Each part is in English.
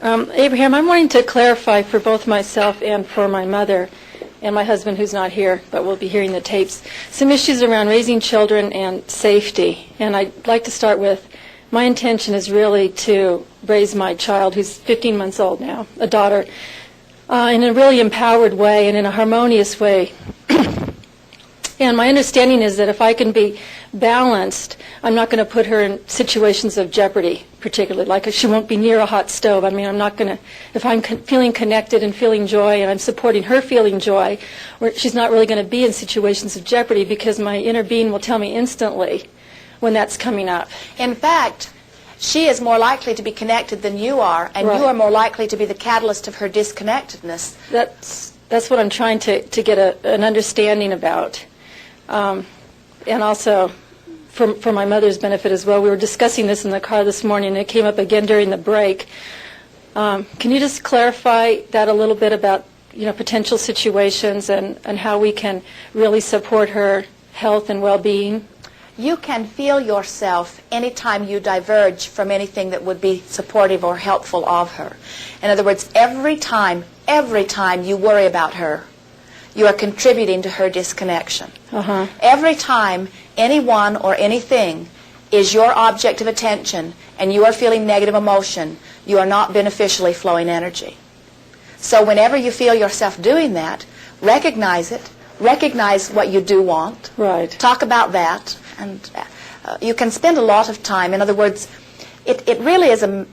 Abraham, I'm wanting to clarify for both myself and for my mother and my husband, who's not here, but will be hearing the tapes, some issues around raising children and safety. And I'd like to start with, my intention is really to raise my child, who's 15 months old now, a daughter, in a really empowered way and in a harmonious way. And my understanding is that if I can be balanced, I'm not going to put her in situations of jeopardy, particularly. Like she won't be near a hot stove. I mean, I'm not going to, if I'm feeling connected and feeling joy and I'm supporting her feeling joy, she's not really going to be in situations of jeopardy because my inner being will tell me instantly when that's coming up. In fact, she is more likely to be connected than you are, and you are more likely to be the catalyst of her disconnectedness. That's what I'm trying to get an understanding about. And also, for my mother's benefit as well, we were discussing this in the car this morning, and it came up again during the break. Can you just clarify that a little bit about, potential situations and how we can really support her health and well-being? You can feel yourself anytime you diverge from anything that would be supportive or helpful of her. In other words, every time you worry about her, you are contributing to her disconnection. Every time anyone or anything is your object of attention and you are feeling negative emotion, you are not beneficially flowing energy. So whenever you feel yourself doing that, recognize it, recognize what you do want, talk about that, and you can spend a lot of time. In other words, it really is a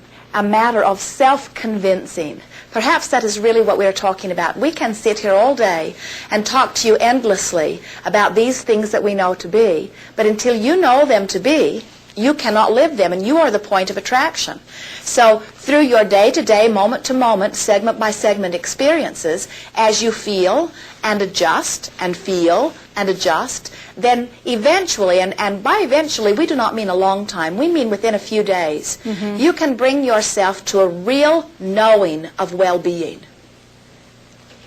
matter of self-convincing. Perhaps that is really what we are talking about. We can sit here all day and talk to you endlessly about these things that we know to be, but until you know them to be, you cannot live them, and you are the point of attraction. So through your day-to-day, moment-to-moment, segment-by-segment experiences, as you feel and adjust and feel and adjust, then eventually, and by eventually we do not mean a long time, we mean within a few days, you can bring yourself to a real knowing of well-being.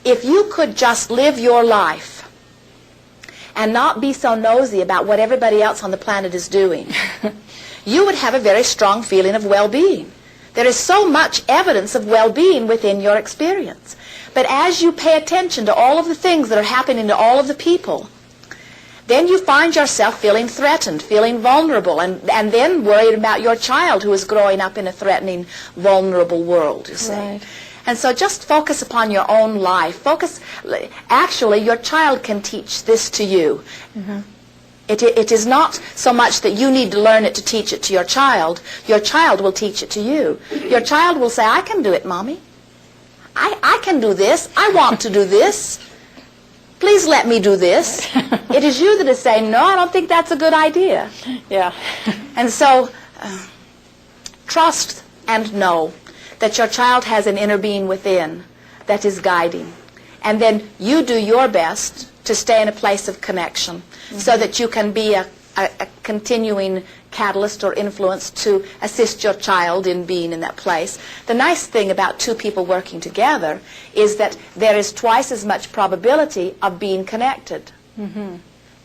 If you could just live your life and not be so nosy about what everybody else on the planet is doing, you would have a very strong feeling of well-being. There is so much evidence of well-being within your experience. But as you pay attention to all of the things that are happening to all of the people, then you find yourself feeling threatened, feeling vulnerable, and then worried about your child who is growing up in a threatening, vulnerable world, you see. Right. And so just focus upon your own life. Actually, your child can teach this to you. It is not so much that you need to learn it to teach it to your child. Your child will teach it to you. Your child will say, I can do it, Mommy. I can do this. I want to do this. Please let me do this. It is you that is saying, no, I don't think that's a good idea. Yeah. And so trust and know that your child has an inner being within that is guiding. And then you do your best to stay in a place of connection so that you can be a continuing catalyst or influence to assist your child in being in that place. The nice thing about two people working together is that there is twice as much probability of being connected.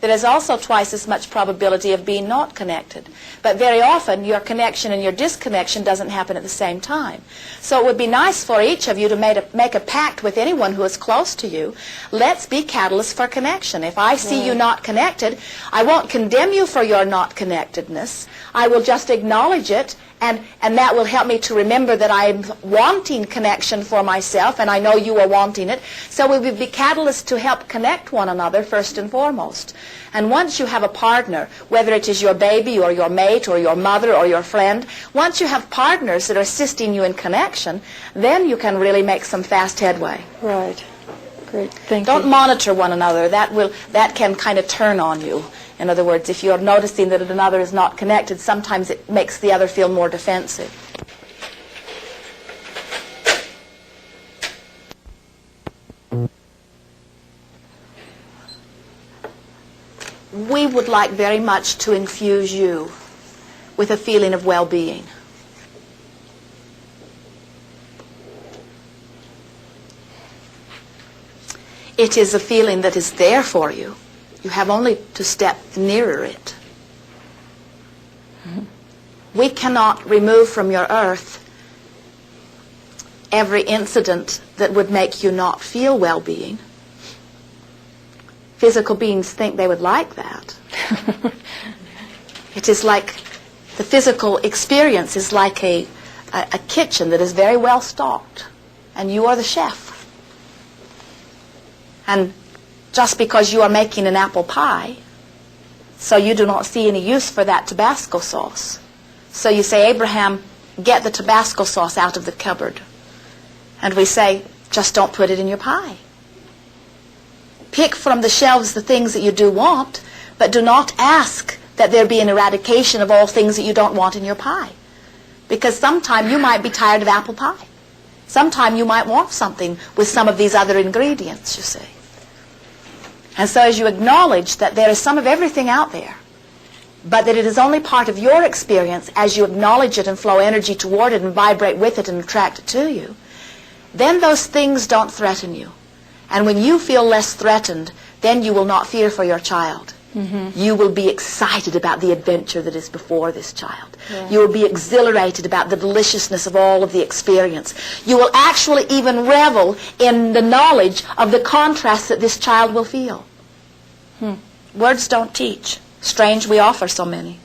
There is also twice as much probability of being not connected. But very often, your connection and your disconnection doesn't happen at the same time. So it would be nice for each of you to make a pact with anyone who is close to you. Let's be catalysts for connection. If I see you not connected, I won't condemn you for your not connectedness. I will just acknowledge it, and that will help me to remember that I'm wanting connection for myself, and I know you are wanting it. So we will be catalysts to help connect one another first and foremost. And once you have a partner, whether it is your baby or your mate or your mother or your friend, once you have partners that are assisting you in connection, then you can really make some fast headway. Right. Great. Thank you. Don't monitor one another. That can kind of turn on you. In other words, if you're noticing that another is not connected, sometimes it makes the other feel more defensive. We would like very much to infuse you with a feeling of well-being. It is a feeling that is there for you. You have only to step nearer it. We cannot remove from your earth every incident that would make you not feel well-being. Physical beings think they would like that. It is like the physical experience is like a kitchen that is very well stocked, and you are the chef. And just because you are making an apple pie, so you do not see any use for that Tabasco sauce. So you say, Abraham, get the Tabasco sauce out of the cupboard. And we say, just don't put it in your pie. Pick from the shelves the things that you do want, but do not ask that there be an eradication of all things that you don't want in your pie. Because sometime you might be tired of apple pie. Sometime you might want something with some of these other ingredients, you see. And so as you acknowledge that there is some of everything out there, but that it is only part of your experience as you acknowledge it and flow energy toward it and vibrate with it and attract it to you, then those things don't threaten you. And when you feel less threatened, then you will not fear for your child. Mm-hmm. You will be excited about the adventure that is before this child. Yeah. You will be exhilarated about the deliciousness of all of the experience. You will actually even revel in the knowledge of the contrast that this child will feel. Words don't teach. Strange we offer so many.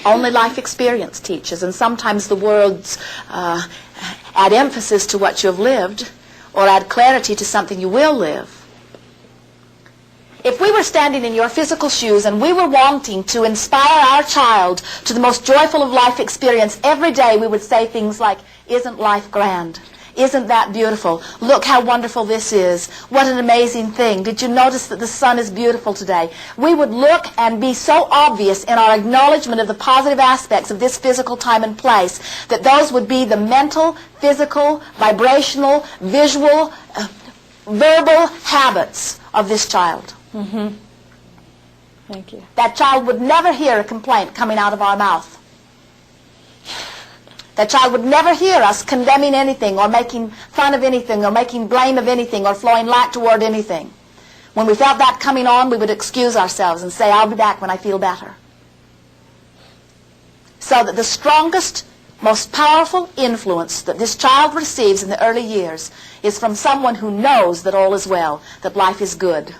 Only life experience teaches, and sometimes the words add emphasis to what you have lived or add clarity to something you will live. If we were standing in your physical shoes and we were wanting to inspire our child to the most joyful of life experience, every day we would say things like, isn't life grand? Isn't that beautiful? Look how wonderful this is. What an amazing thing. Did you notice that the sun is beautiful today? We would look and be so obvious in our acknowledgement of the positive aspects of this physical time and place that those would be the mental, physical, vibrational, visual, verbal habits of this child. Mm-hmm. Thank you. That child would never hear a complaint coming out of our mouth. That child would never hear us condemning anything or making fun of anything or making blame of anything or flowing lack toward anything. When we felt that coming on, we would excuse ourselves and say, I'll be back when I feel better. So that the strongest, most powerful influence that this child receives in the early years is from someone who knows that all is well, that life is good.